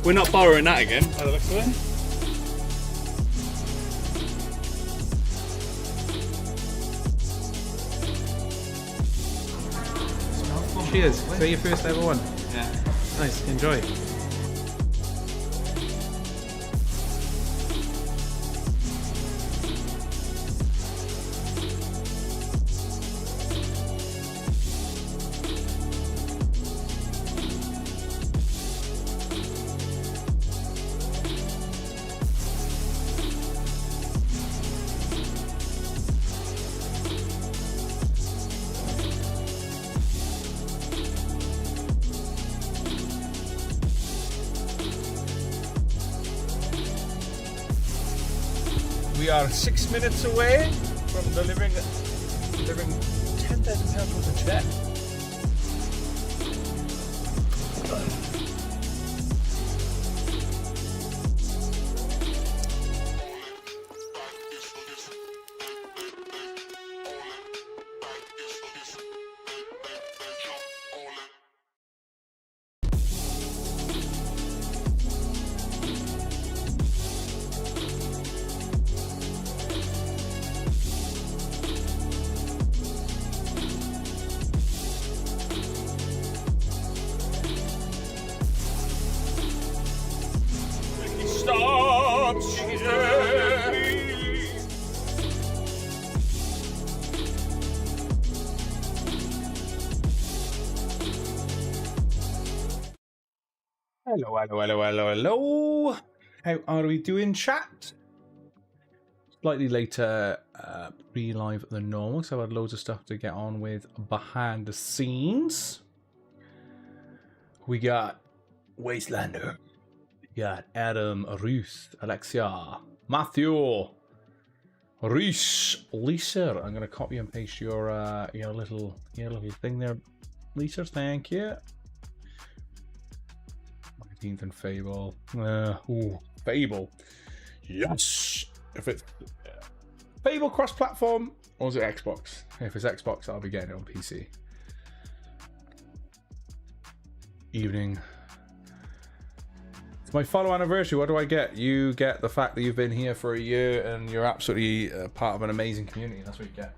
We're not borrowing that again, by the looks of it. Cheers. Is that your first ever one? Yeah. Nice. Enjoy. We are 6 minutes away from delivering £10,000 worth of check. Stop, Hello, hello, hello, hello, hello. How are we doing, chat? Slightly later pre-live than normal, so I've had loads of stuff to get on with behind the scenes. We got Wastelander. We got Adam, Ruth, Alexia, Matthew, Reese, Lisa. I'm gonna copy and paste your little thing there, Lisa. Thank you. 19th and Fable. Fable. Yes. If it's Fable cross-platform, or is it Xbox? If it's Xbox, I'll be getting it on PC. Evening. It's my follow anniversary. What do I get? You get the fact that you've been here for a year and you're absolutely part of an amazing community. That's what you get.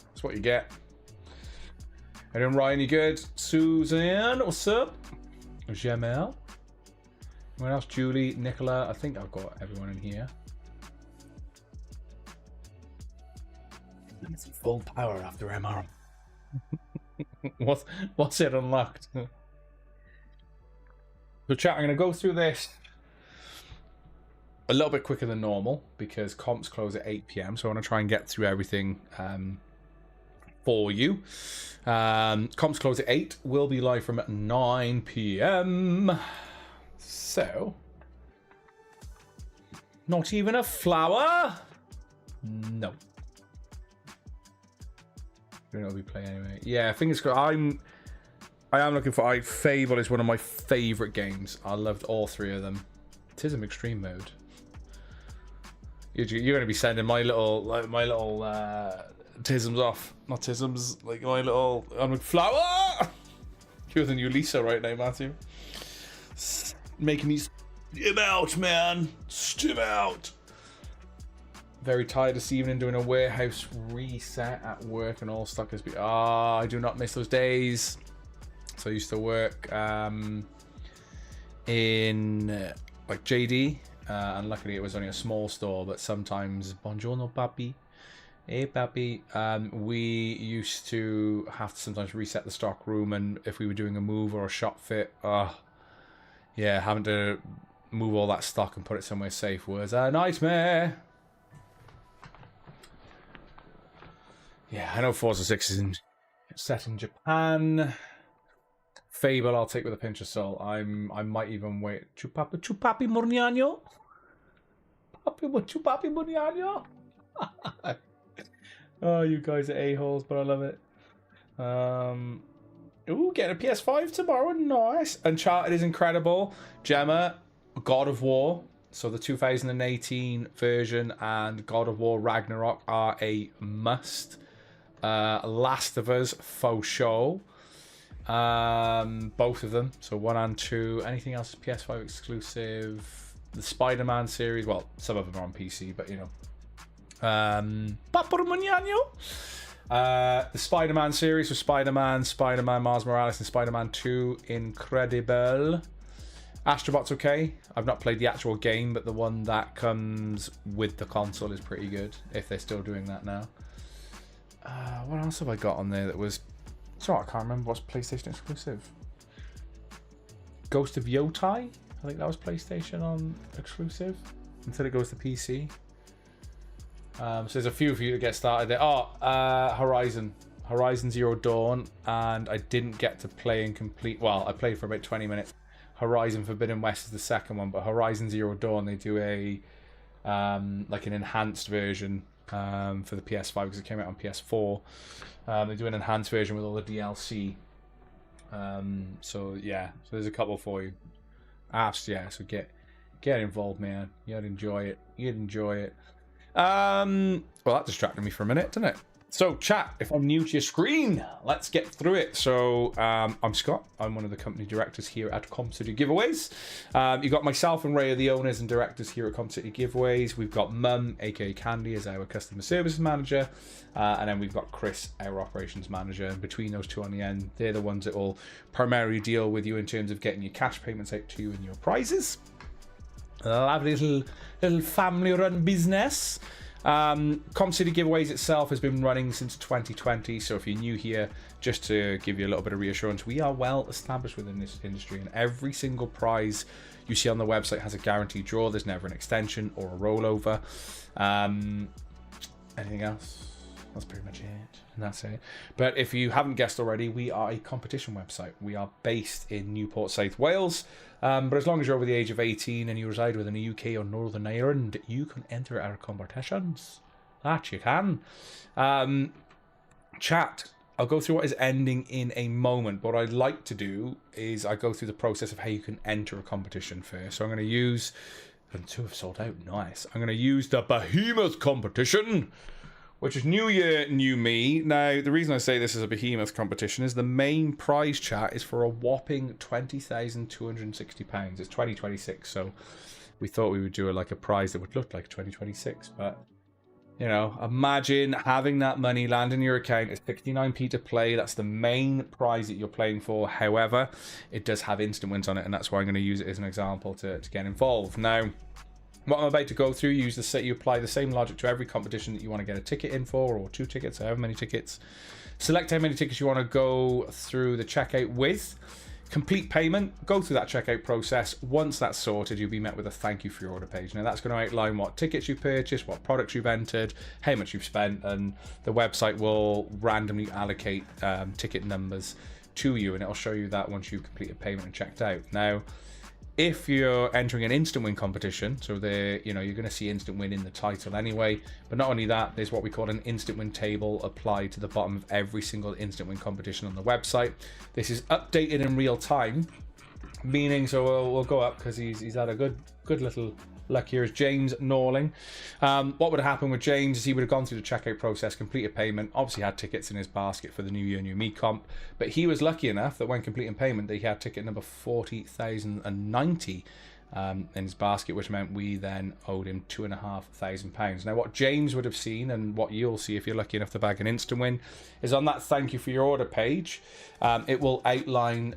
That's what you get. Anyone, Ryan, you good? Suzanne, what's up? Jamel. Anyone else? Julie, Nicola. I think I've got everyone in here. It's full power after MR. What's it unlocked? So chat, I'm going to go through this a little bit quicker than normal because comps close at 8 PM. So I want to try and get through everything for you. Comps close at 8. We'll be live from 9 PM. So, not even a flower? No. I don't know if we play anyway. Yeah, fingers crossed. I am looking for. Fable is one of my favorite games. I loved all three of them. Tism Extreme mode. You're going to be sending my little tisms off. Not tisms, like my little flower. You're the new Lisa right now, Matthew. Making me stim out, man. Stim out. Very tired this evening doing a warehouse reset at work and all stuck as I do not miss those days. So I used to work in like JD, and luckily it was only a small store, but sometimes buongiorno papi, hey papi, we used to have to sometimes reset the stock room, and if we were doing a move or a shop fit, yeah, having to move all that stock and put it somewhere safe was a nightmare. Yeah, I know Forza 6 is set in Japan. Fable, I'll take with a pinch of salt. I might even wait. Chupapi Murniano? Chupapi Murniano? Oh, you guys are a-holes, but I love it. Ooh, getting a PS5 tomorrow. Nice. Uncharted is incredible. Gemma, God of War. So the 2018 version and God of War Ragnarok are a must. Last of Us, faux show. Both of them. So 1 and 2. Anything else is PS5 exclusive? The Spider-Man series. Well, some of them are on PC, but you know. The Spider-Man series with Spider-Man, Miles Morales, and Spider-Man 2. Incredible. Astrobot's okay. I've not played the actual game, but the one that comes with the console is pretty good, if they're still doing that now. What else have I got on there that was... Sorry, I can't remember what's PlayStation exclusive. Ghost of Yotai? I think that was PlayStation on exclusive until it goes to PC. So there's a few for you to get started there. Horizon Zero Dawn, and I didn't get to play and complete. Well, I played for about 20 minutes. Horizon Forbidden West is the second one, but Horizon Zero Dawn, they do a like an enhanced version for the PS5 because it came out on PS4. They do an enhanced version with all the DLC. So yeah, so there's a couple for you. Yeah, so get involved, man. You'd enjoy it. Well, that distracted me for a minute, didn't it? So, chat, if I'm new to your screen, let's get through it. So, I'm Scott. I'm one of the company directors here at Comp City Giveaways. You've got myself and Ray are the owners and directors here at Comp City Giveaways. We've got Mum, aka Candy, as our customer services manager. And then we've got Chris, our operations manager. And between those two on the end, they're the ones that will primarily deal with you in terms of getting your cash payments out to you and your prizes. A lovely little family-run business. Comp City Giveaways itself has been running since 2020, so if you're new here, just to give you a little bit of reassurance, we are well established within this industry, and every single prize you see on the website has a guaranteed draw. There's never an extension or a rollover. Anything else? That's pretty much it, and that's it. But if you haven't guessed already, we are a competition website. We are based in Newport, South Wales. But as long as you're over the age of 18 and you reside within the UK or Northern Ireland, you can enter our competitions. That you can. Chat, I'll go through what is ending in a moment. What I'd like to do is I go through the process of how you can enter a competition first. So I'm going to use, and 2 have sold out, nice. I'm going to use the Behemoth competition, which is New Year, New Me. Now, the reason I say this is a Behemoth competition is the main prize, chat, is for a whopping £20,260. It's 2026, so we thought we would do a prize that would look like 2026. But, you know, imagine having that money land in your account. It's 69p to play. That's the main prize that you're playing for. However, it does have instant wins on it, and that's why I'm going to use it as an example to get involved. Now, what I'm about to go through, you apply the same logic to every competition that you want to get a ticket in for, or 2 tickets, however many tickets. Select how many tickets you want to go through the checkout with. Complete payment, go through that checkout process. Once that's sorted, you'll be met with a thank you for your order page. Now that's going to outline what tickets you purchased, what products you've entered, how much you've spent, and the website will randomly allocate ticket numbers to you, and it'll show you that once you've completed payment and checked out. Now, if you're entering an instant win competition, so you're going to see instant win in the title anyway, but not only that, there's what we call an instant win table applied to the bottom of every single instant win competition on the website. This is updated in real time, meaning, so we'll go up because he's had a good little luck here, is James Norling. What would have happened with James is he would have gone through the checkout process, completed payment, obviously had tickets in his basket for the New Year, New Me comp, but he was lucky enough that when completing payment, that he had ticket number 40,090 in his basket, which meant we then owed him £2,500. Now, what James would have seen, and what you'll see if you're lucky enough to bag an instant win, is on that thank you for your order page, it will outline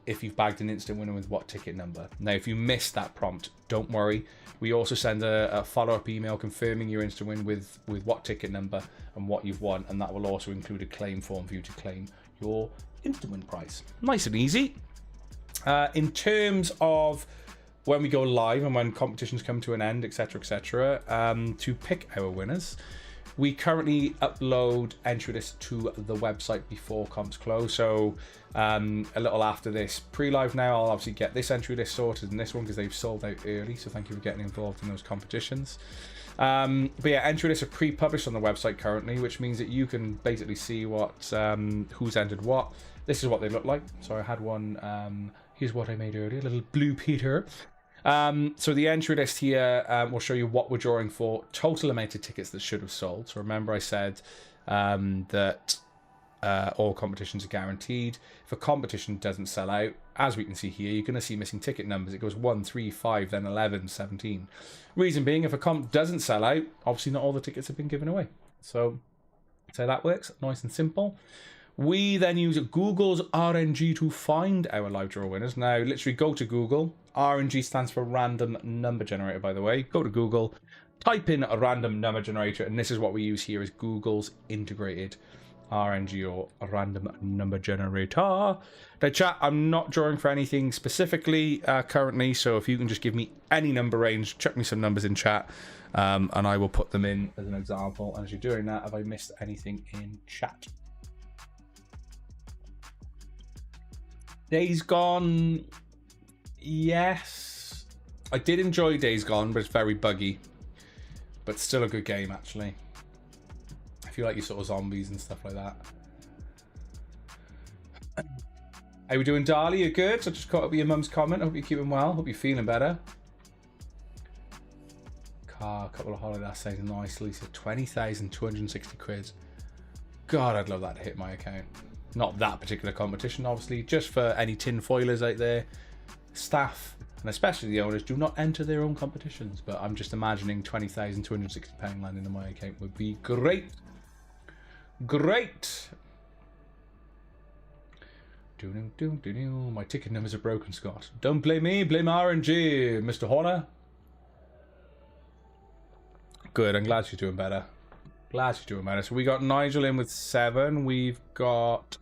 if you've bagged an instant winner with what ticket number. Now, if you missed that prompt, don't worry. We also send a follow-up email confirming your instant win with what ticket number and what you've won, and that will also include a claim form for you to claim your instant win prize. Nice and easy. In terms of when we go live and when competitions come to an end, etc., to pick our winners, we currently upload entry lists to the website before comps close. So a little after this pre-live now, I'll obviously get this entry list sorted and this one because they've sold out early. So thank you for getting involved in those competitions. But yeah, entry lists are pre-published on the website currently, which means that you can basically see what who's entered what. This is what they look like. So I had one. Here's what I made earlier, a little Blue Peter. So the entry list here will show you what we're drawing for, total amount of tickets that should have sold. So remember I said that all competitions are guaranteed. If a competition doesn't sell out, as we can see here, you're going to see missing ticket numbers. It goes 1, 3, 5, then 11, 17. Reason being, if a comp doesn't sell out, obviously not all the tickets have been given away. So that works, nice and simple. We then use Google's RNG to find our live draw winners. Now, literally go to Google. RNG stands for random number generator, by the way. Go to Google, type in a random number generator, and this is what we use here is Google's integrated RNG or a random number generator. Now, chat, I'm not drawing for anything specifically currently, so if you can just give me any number range, chuck me some numbers in chat, and I will put them in as an example. And as you're doing that, have I missed anything in chat? Days Gone, yes. I did enjoy Days Gone, but it's very buggy. But still a good game, actually. If you like your sort of zombies and stuff like that. How we doing, Darley? You good? So I just caught up with your mum's comment. Hope you're keeping well. Hope you're feeling better. Car, a couple of holiday essays nicely. So 20,260 quid. God, I'd love that to hit my account. Not that particular competition, obviously. Just for any tin foilers out there. Staff, and especially the owners, do not enter their own competitions. But I'm just imagining £20,260 landing in my account would be great. Great. My ticket numbers are broken, Scott. Don't blame me, blame RNG, Mr. Horner. Good, I'm glad she's doing better. Glad she's doing better. So we got Nigel in with 7. We've got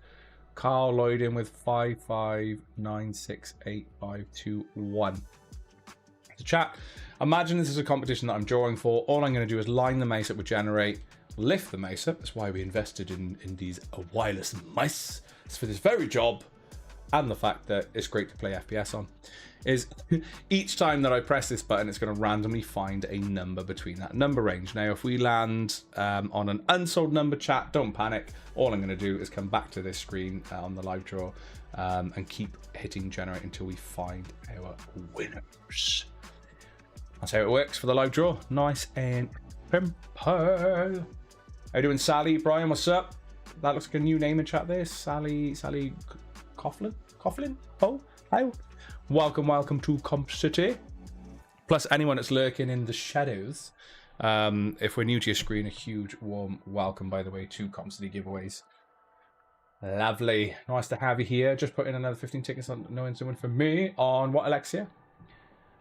Carl Lloyd in with 5, 5, 9, 6, 8, 5, 2, 1. So chat, imagine this is a competition that I'm drawing for. All I'm going to do is line the mace up with Generate, lift the mace up. That's why we invested in these wireless mice. It's for this very job, and the fact that it's great to play FPS on. Is each time that I press this button, it's going to randomly find a number between that number range. Now, if we land on an unsold number, chat, don't panic. All I'm going to do is come back to this screen on the live draw and keep hitting Generate until we find our winners. That's how it works for the live draw. Nice and simple. How you doing, Sally? Brian, what's up? That looks like a new name in chat there. Sally Coughlin? Oh, hi. Welcome to Comp City. Plus anyone that's lurking in the shadows. If we're new to your screen, a huge warm welcome, by the way, to Comp City giveaways. Lovely. Nice to have you here. Just put in another 15 tickets on knowing someone for me on what, Alexia?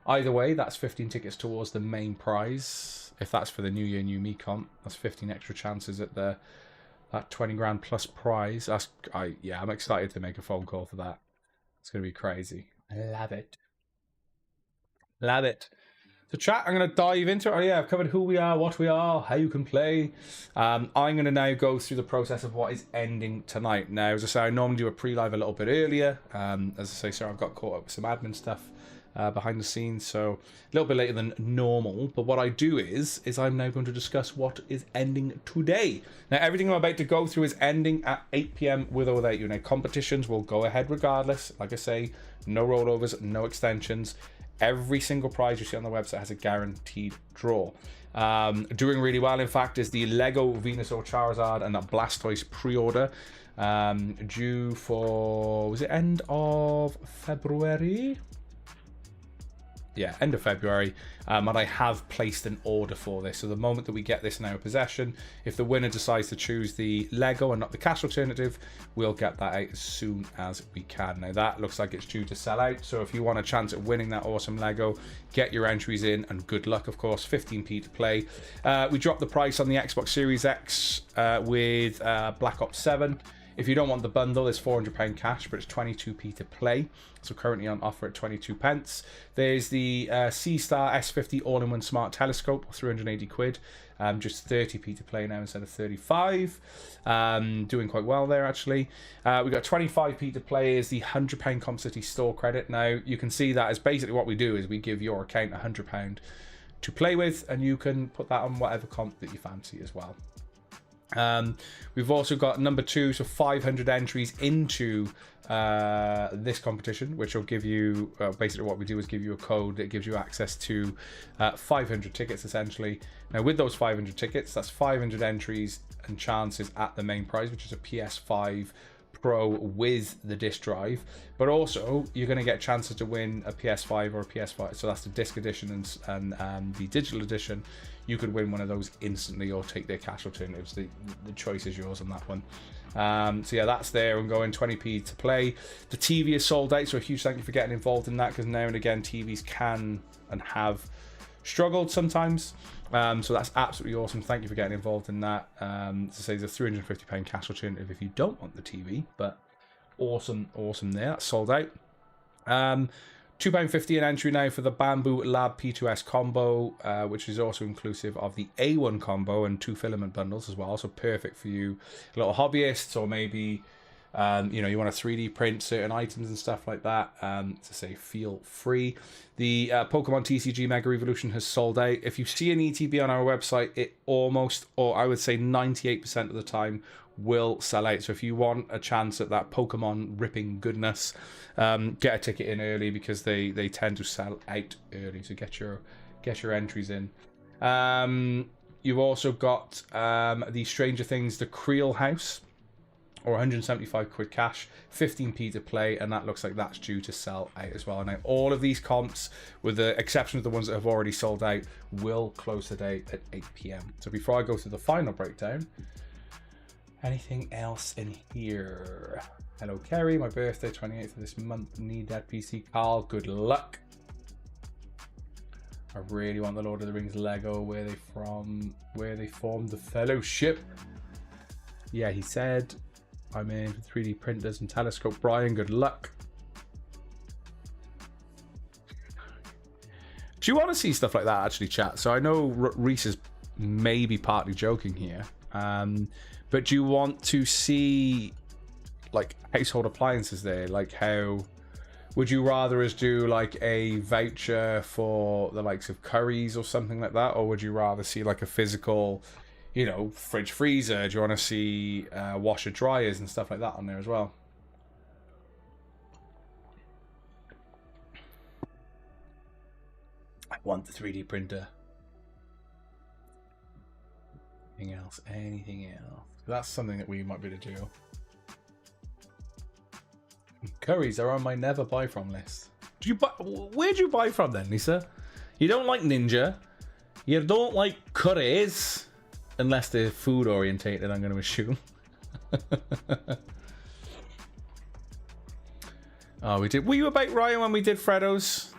Either way, that's 15 tickets towards the main prize. If that's for the New Year, New Me comp, that's 15 extra chances at that 20 grand plus prize. I'm excited to make a phone call for that. It's going to be crazy. Love it. Love it. So chat, I'm going to dive into it. Oh yeah, I've covered who we are, what we are, how you can play. I'm going to now go through the process of what is ending tonight. Now, as I say, I normally do a pre-live a little bit earlier. As I say, sorry, I've got caught up with some admin stuff behind the scenes, so a little bit later than normal. But what I do is I'm now going to discuss what is ending today. Now, everything I'm about to go through is ending at 8 PM with or without you. Now, competitions will go ahead regardless. Like I say, no rollovers, no extensions. Every single prize you see on the website has a guaranteed draw. Doing really well, in fact, is the Lego Venusaur Charizard and that Blastoise pre-order. Due for, was it end of February? Yeah, end of February, and I have placed an order for this. So the moment that we get this in our possession, if the winner decides to choose the Lego and not the cash alternative, we'll get that out as soon as we can. Now that looks like it's due to sell out, so if you want a chance at winning that awesome Lego, get your entries in, and good luck, of course. 15p to play. We dropped the price on the Xbox Series X with Black Ops 7. If you don't want the bundle, it's £400 cash, but it's 22p to play. So currently on offer at 22 pence. There's the C-Star S50 all-in-one smart telescope, 380 quid. Just 30p to play now instead of 35. Doing quite well there, actually. We got 25p to play is the £100 Comp City store credit. Now, you can see that is basically what we do is we give your account £100 to play with, and you can put that on whatever comp that you fancy as well. We've also got number 2, so 500 entries into this competition, which will give you basically what we do is give you a code that gives you access to 500 tickets essentially. Now with those 500 tickets, that's 500 entries and chances at the main prize, which is a PS5 Pro with the disc drive, but also you're going to get chances to win a PS5 or a PS5, so that's the disc edition and the digital edition. You could win one of those instantly or take their cash alternatives. The choice is yours on that one. So yeah, that's there and going 20p to play. The TV is sold out, so a huge thank you for getting involved in that, because now and again TVs can and have struggled sometimes. So that's absolutely awesome. Thank you for getting involved in that. To say there's a £350 cash alternative if you don't want the TV, but awesome there. That's sold out. £2.50 an entry now for the Bambu Lab P2S combo, which is also inclusive of the A1 combo and 2 filament bundles as well. So perfect for you little hobbyists, or maybe you want to 3D print certain items and stuff like that. To say, feel free. The Pokemon TCG Mega Evolution has sold out. If you see an ETB on our website, it almost, or I would say 98% of the time, will sell out. So if you want a chance at that Pokemon ripping goodness, get a ticket in early, because they tend to sell out early. So get your entries in. You've also got the Stranger Things, the Creel House, or 175 quid cash, 15p to play, and that looks like that's due to sell out as well. Now all of these comps, with the exception of the ones that have already sold out, will close today at 8 PM. So before I go to the final breakdown, anything else in here? Hello Kerry, my birthday 28th of this month, need that PC. Carl, good luck. I really want the Lord of the Rings Lego. Where they formed the Fellowship. Yeah, he said I'm in for 3D printers and telescope. Brian, good luck. Do you want to see stuff like that, actually, chat? So I know Reese is maybe partly joking here, but do you want to see like household appliances there? Like, how would you rather us do like a voucher for the likes of Currys or something like that, or would you rather see like a physical, fridge freezer? Do you want to see washer dryers and stuff like that on there as well? I want the 3D printer. Anything else? That's something that we might be able to do. Currys are on my never buy from list. Where'd you buy from then, Lisa? You don't like Ninja. You don't like Currys. Unless they're food orientated, I'm going to assume. Oh, we did. Were you about, Ryan, when we did Freddo's?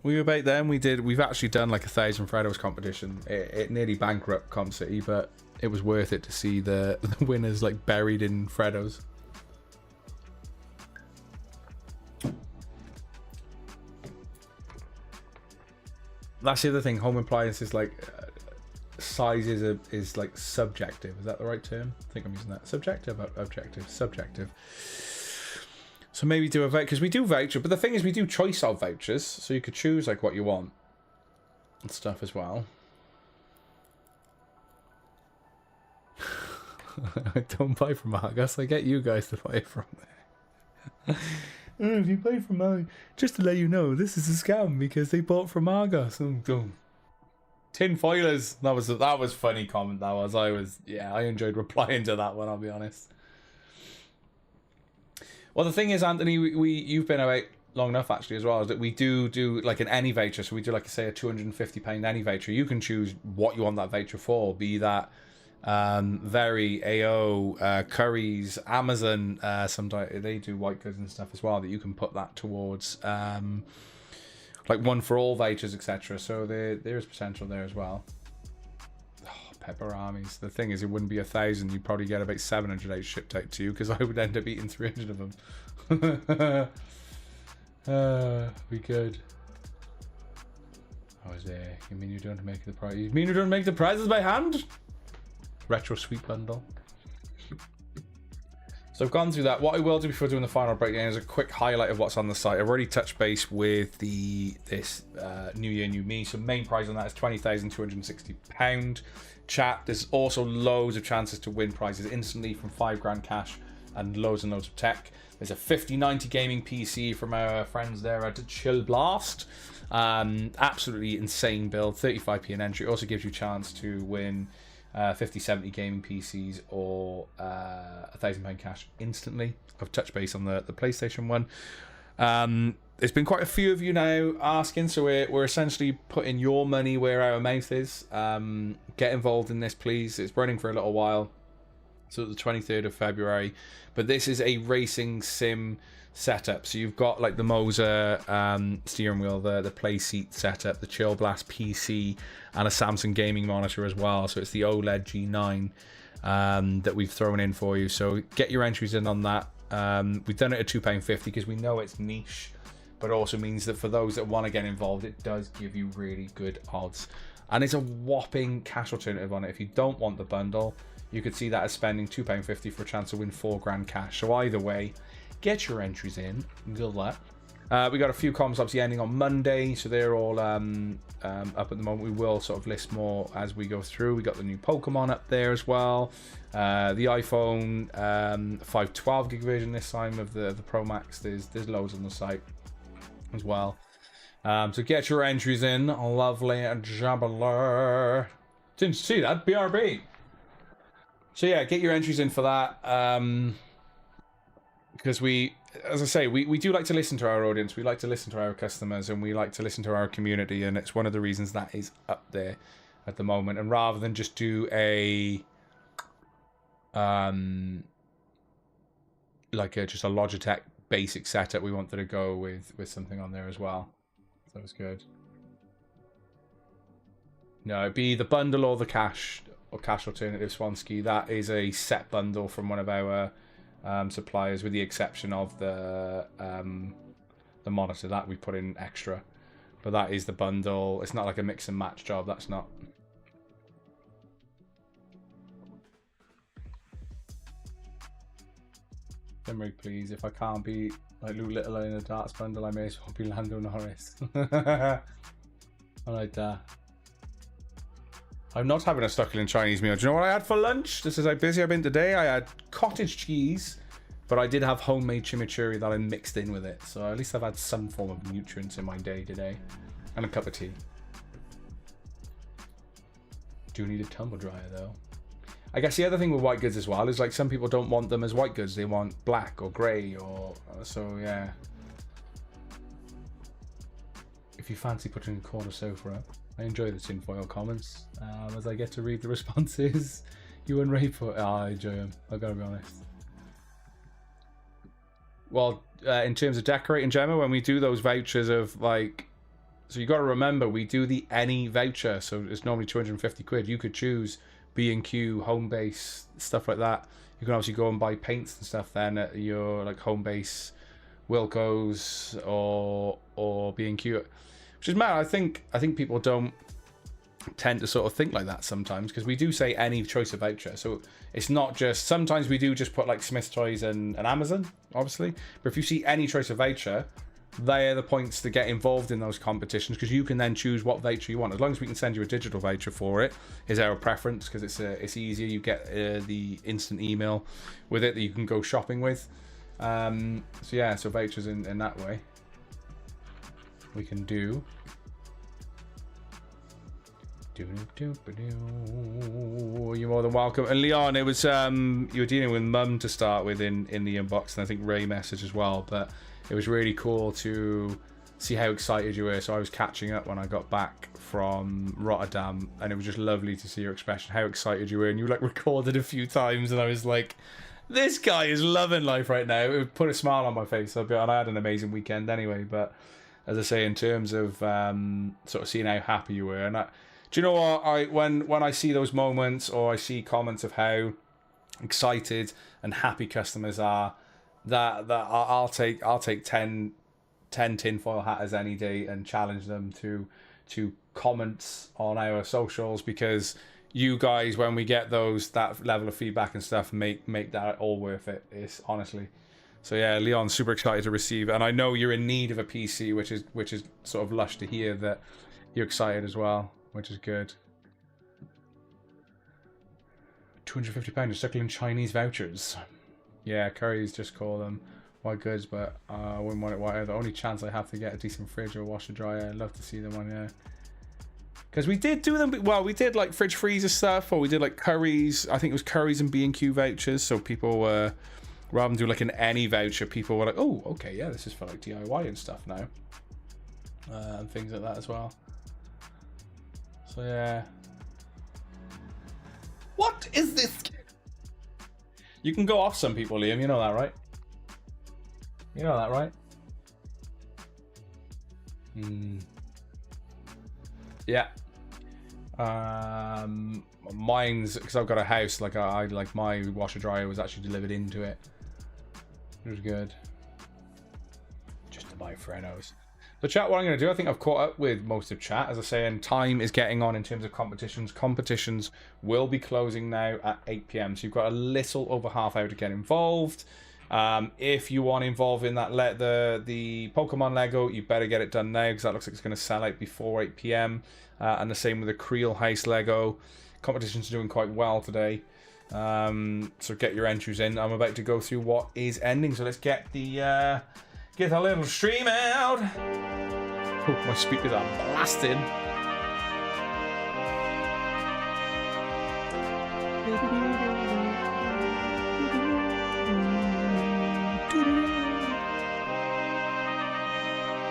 Were you about then? We've actually done like 1,000 Freddo's competition. It nearly bankrupt Comp City, but it was worth it to see the winners like buried in Freddo's. That's the other thing. Home appliances, like size is like subjective. Is that the right term? I think I'm using that. Subjective, objective, subjective. So maybe do a voucher, because we do voucher, but the thing is we do choice of vouchers, so you could choose like what you want and stuff as well. I don't buy from Argos. I get you guys to buy from there. If you buy from Argos, just to let you know, this is a scam because they bought from Argos. Tin foilers. That was funny comment. That was. I enjoyed replying to that one. I'll be honest. Well, the thing is, Anthony, you've been out long enough actually as well, is that we do like an any voucher. So we do like say a £250 any voucher. You can choose what you want that voucher for. Be that Very, AO, Currys, Amazon. Sometimes they do white goods and stuff as well that you can put that towards. Like one for all vouchers, etc. So there is potential there as well. Pepper armies. The thing is, it wouldn't be 1,000. You'd probably get about 700 out shipped out to you, because I would end up eating 300 of them. We could. Oh, is there? You mean you don't make the prize? You mean you don't make the prizes by hand? Retro sweet bundle. So I've gone through that. What I will do before doing the final breakdown is a quick highlight of what's on the site. I've already touched base with this New Year, New Me. So main prize on that is £20,260. Chat, there's also loads of chances to win prizes instantly from £5 cash and loads of tech. There's a 5090 gaming PC from our friends there at Chill Blast. Absolutely insane build, 35p an entry. Also gives you a chance to win 5070 gaming PCs or £1,000 cash instantly. I've touched base on the PlayStation one. There's been quite a few of you now asking, so we're essentially putting your money where our mouth is. Get involved in this, please. It's running for a little while, so the 23rd of February. But this is a racing sim setup. So you've got like the Moser steering wheel, the play seat setup, the Chill Blast PC, and a Samsung gaming monitor as well. So it's the OLED G9 that we've thrown in for you. So get your entries in on that. We've done it at £2.50 because we know it's niche, but also means that for those that want to get involved, it does give you really good odds. And it's a whopping cash alternative on it. If you don't want the bundle, you could see that as spending £2.50 for a chance to win £4 cash. So either way, get your entries in. Good luck. We got a few comms obviously ending on Monday, so they're all up at the moment. We will sort of list more as we go through. We got the new Pokemon up there as well. The iPhone 512 gig version this time of the Pro Max. There's loads on the site as well. So get your entries in. Lovely Jabbler. Didn't see that. BRB. So yeah, get your entries in for that. Because we, as I say, we do like to listen to our audience. We like to listen to our customers, and we like to listen to our community, and it's one of the reasons that is up there at the moment. And rather than just do a just a Logitech basic setup, we wanted to go with something on there as well. So that was good. No, it'd be the bundle or the cash alternative, Swansky. That is a set bundle from one of our suppliers, with the exception of the monitor that we put in extra. But that is the bundle. It's not like a mix and match job. That's not. Limerick, please. If I can't be like Lou Little in a darts bundle, I may as well be Lando Norris. I like that. I'm not having a succulent Chinese meal. Do you know what I had for lunch? This is how busy I've been today. I had cottage cheese, but I did have homemade chimichurri that I mixed in with it. So at least I've had some form of nutrients in my day today. And a cup of tea. Do need a tumble dryer though. I guess the other thing with white goods as well is like some people don't want them as white goods. They want black or grey or... So yeah. If you fancy putting a corner sofa up. I enjoy the tinfoil comments as I get to read the responses. You and Ray put, I enjoy them. I gotta be honest. Well, in terms of decorating, Gemma, when we do those vouchers of like, so you got to remember we do the any voucher, so it's normally 250 quid. You could choose B&Q, Homebase, stuff like that. You can obviously go and buy paints and stuff then at your like Homebase, Wilko's, or B&Q. Which is mad. I think people don't tend to sort of think like that sometimes, because we do say any choice of voucher. So it's not just, sometimes we do just put like Smith's Toys and Amazon, obviously. But if you see any choice of voucher, they are the points to get involved in those competitions, because you can then choose what voucher you want. As long as we can send you a digital voucher for it, is our preference, because it's easier. You get the instant email with it that you can go shopping with. So yeah, so vouchers in that way. We can do. You're more than welcome. And Leon, it was you were dealing with Mum to start with in the inbox, and I think Ray messaged as well. But it was really cool to see how excited you were. So I was catching up when I got back from Rotterdam, and it was just lovely to see your expression, how excited you were, and you like recorded a few times, and I was like, this guy is loving life right now. It put a smile on my face. And I had an amazing weekend anyway. But as I say, in terms of sort of seeing how happy you were, and do you know what? When I see those moments, or I see comments of how excited and happy customers are, that I'll take 10 tinfoil hatters any day and challenge them to comments on our socials, because you guys, when we get that level of feedback and stuff, make that all worth it. It's honestly. So yeah, Leon, super excited to receive it, and I know you're in need of a PC, which is sort of lush to hear that you're excited as well, which is good. £250 to Suckling Chinese vouchers. Yeah, Curry's just call them white goods, but I wouldn't want it white. The only chance I have to get a decent fridge or washer dryer. I'd love to see them on, yeah. Because we did do them, well, we did like fridge freezer stuff, or we did like Curry's. I think it was Curry's and B&Q vouchers. So people were, rather than do like an any voucher, people were like, oh, okay, yeah, this is for like DIY and stuff now. And things like that as well. So yeah. What is this? You can go off some people, Liam. You know that, right? You know that, right? Yeah. Mine's because I've got a house. Like I like my washer dryer was actually delivered into it. It was good. Just to buy Frenos. So chat, what I'm going to do, I think I've caught up with most of chat. As I say, and time is getting on in terms of competitions. Competitions will be closing now at 8 PM. So you've got a little over half hour to get involved. If you want involved in that, the Pokemon Lego, you better get it done now because that looks like it's going to sell out before 8 PM. And the same with the Creel Heist Lego. Competition's doing quite well today. So get your entries in. I'm about to go through what is ending. So let's get the little stream out. Oh, my speakers are blasted.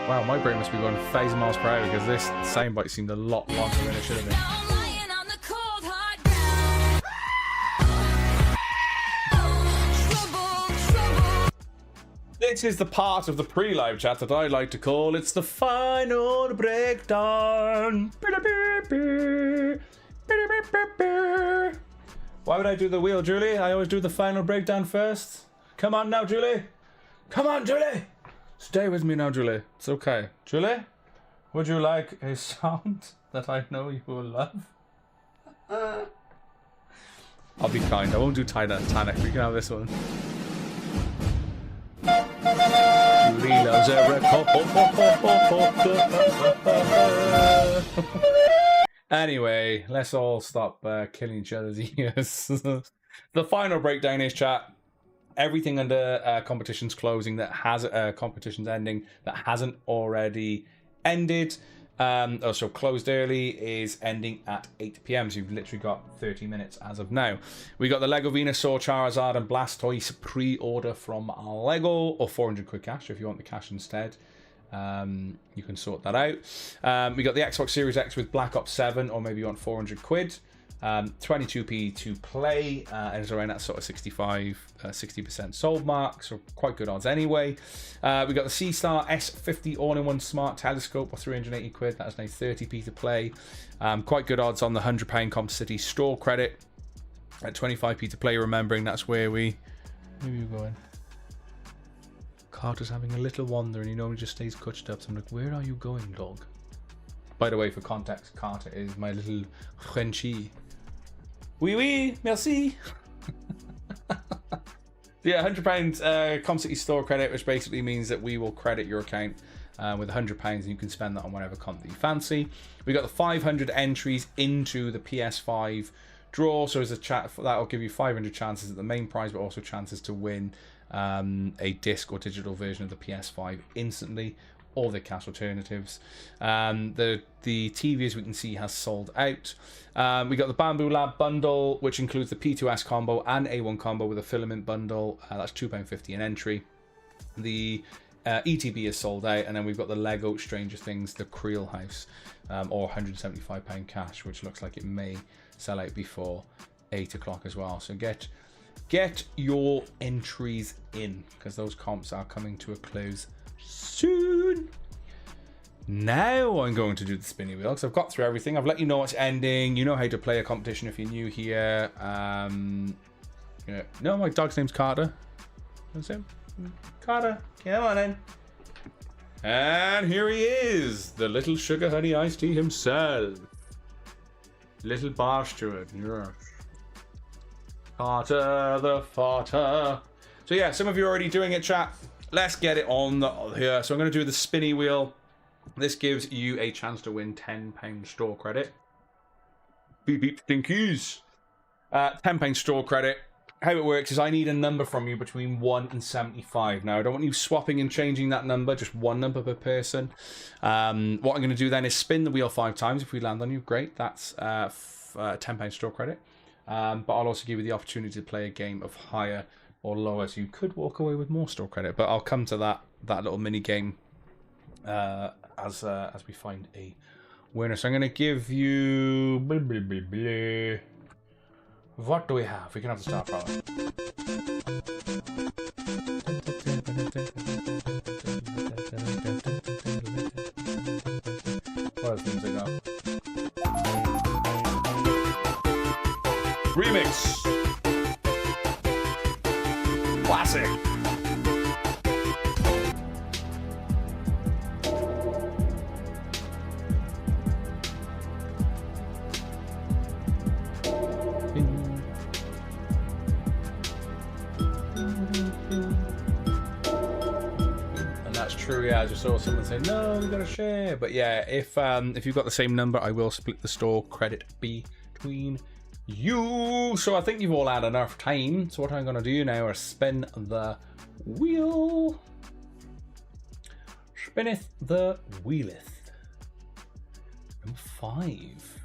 Wow, my brain must be going 1,000 miles per hour because this soundbite seemed a lot longer than it should have been. This is the part of the pre-live chat that I like to call it's the final breakdown. Why would I do the wheel, Julie? I always do the final breakdown first. Come on now, Julie. Come on, Julie. Stay with me now, Julie. It's okay. Julie, would you like a sound that I know you will love? I'll be kind. I won't do Titanic. We can have this one. Julie loves a record. Anyway, let's all stop killing each other's ears. The final breakdown is, chat, everything under competitions closing that has competitions ending that hasn't already ended, so closed early, is ending at 8 PM. So you've literally got 30 minutes as of now. We got the Lego Venusaur, Charizard, and Blastoise pre-order from Lego, or 400 quid cash if you want the cash instead. You can sort that out. We got the Xbox Series X with Black Ops 7, or maybe you want 400 quid. 22p to play, and it's around that sort of 60% sold mark, so quite good odds anyway. We got the C-Star S50 all-in-one smart telescope, or 380 quid. That's now 30p to play. Quite good odds on the £100 Comp City store credit at 25p to play, remembering that's where we... Where are you going? Carter's having a little wander and he normally just stays cutched up, so I'm like, where are you going, dog? By the way, for context, Carter is my little Frenchie. Oui, oui, merci. Yeah, £100 Com City store credit, which basically means that we will credit your account with £100 and you can spend that on whatever comp that you fancy. We got the 500 entries into the PS5 draw, so as a chat, that will give you 500 chances at the main prize, but also chances to win a disc or digital version of the PS5 instantly, or the cash alternatives. The TV, as we can see, has sold out. We got the Bamboo Lab bundle, which includes the P2S combo and A1 combo with a filament bundle. That's £2.50 an entry. The ETB is sold out, and then we've got the Lego Stranger Things, the Creel House, or £175 cash, which looks like it may sell out before 8 o'clock as well. So get your entries in, because those comps are coming to a close soon. Now I'm going to do the spinny wheel because I've got through everything. I've let you know what's ending. You know how to play a competition if you're new here. Yeah. No, my dog's name's Carter. That's him. Carter, come on in. And here he is, the little sugar honey iced tea himself. Little bar steward, yes. Carter the farter. So yeah, some of you are already doing it, chat. Let's get it on here. So I'm going to do the spinny wheel. This gives you a chance to win £10 store credit. Beep beep stinkies. £10 store credit. How it works is I need a number from you between 1 and 75. Now, I don't want you swapping and changing that number, just one number per person. What I'm going to do then is spin the wheel 5 times. If we land on you, great. That's £10 store credit. But I'll also give you the opportunity to play a game of higher or lower, so you could walk away with more store credit. But I'll come to that little mini game as we find a winner. So I'm going to give you... Blah, blah, blah, blah. What do we have? We can have the star power. What else things I got? Remix. Classic. Yeah, I just saw someone say, no, we gotta share. But yeah, if you've got the same number, I will split the store credit between you. So I think you've all had enough time. So what I'm gonna do now is spin the wheel. Spinneth the wheeleth. Number 5.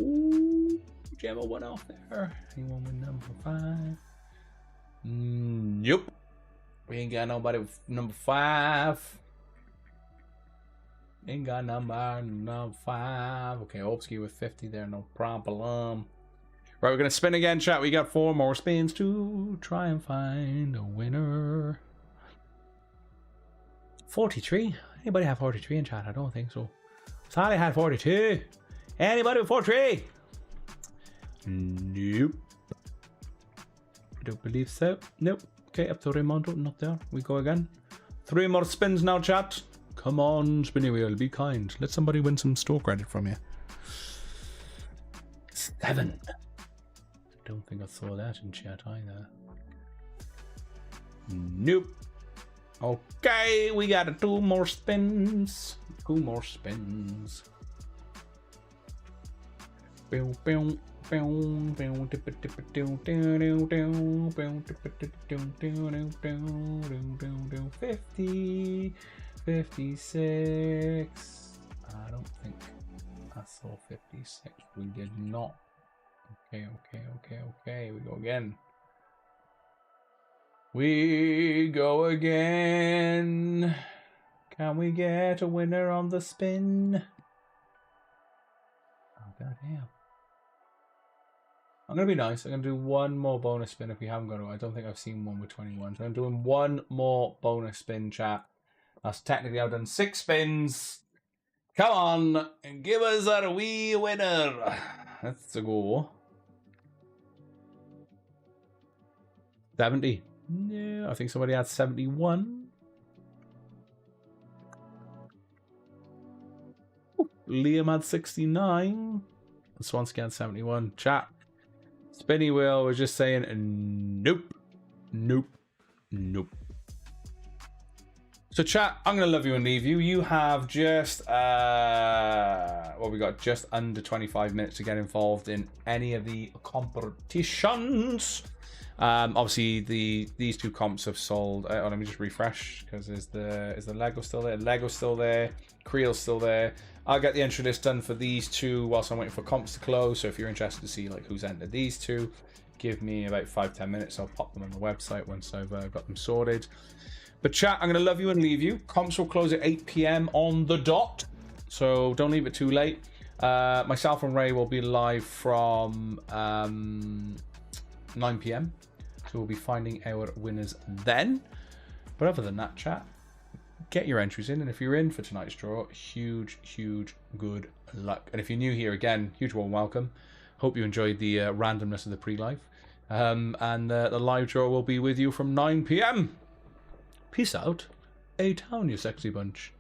Ooh, Gemma went off there. Anyone with number 5? Nope. We ain't got nobody with number 5. Ain't got number 5. Okay, Opsky with 50 there, no problem. Right, we're gonna spin again, chat. We got 4 more spins to try and find a winner. 43? Anybody have 43 in chat? I don't think so. Sally had 42. Anybody with 43? Nope. I don't believe so. Nope. Okay, up to Raimondo, not there. We go again. 3 more spins now, chat. Come on, spinny wheel, be kind. Let somebody win some store credit from you. 7. Don't think I saw that in chat either. Nope. Okay, we got 2 more spins. 2 more spins. Boom, boom. 50, 56. I don't think I saw 56. We did not. Okay. We go again. We go again. Can we get a winner on the spin? Oh, goddamn. I'm going to be nice. I'm going to do 1 more bonus spin if we haven't got it. I don't think I've seen one with 21. So I'm doing 1 more bonus spin, chat. That's technically I've done 6 spins. Come on and give us a wee winner. That's a go. 70. Yeah, I think somebody had 71. Ooh, Liam had 69. Swansky had 71. Chat. Spinny wheel was just saying nope. So chat, I'm gonna love you and leave you. You have just what we got, just under 25 minutes to get involved in any of the competitions. Obviously these 2 comps have sold. Oh, let me just refresh because is the Lego still there? Lego's still there. Creel's still there. I'll get the entry list done for these 2 whilst I'm waiting for comps to close. So if you're interested to see like who's entered these 2, give me about 5-10 minutes. I'll pop them on the website once I've got them sorted. But chat, I'm going to love you and leave you. Comps will close at 8 p.m. on the dot. So don't leave it too late. Myself and Ray will be live from 9 p.m. So we'll be finding our winners then. But other than that, chat, get your entries in, and if you're in for tonight's draw, huge good luck. And if you're new here, again, huge warm welcome. Hope you enjoyed the randomness of the pre-live, and the live draw will be with you from 9 p.m. Peace out, A-Town, you sexy bunch.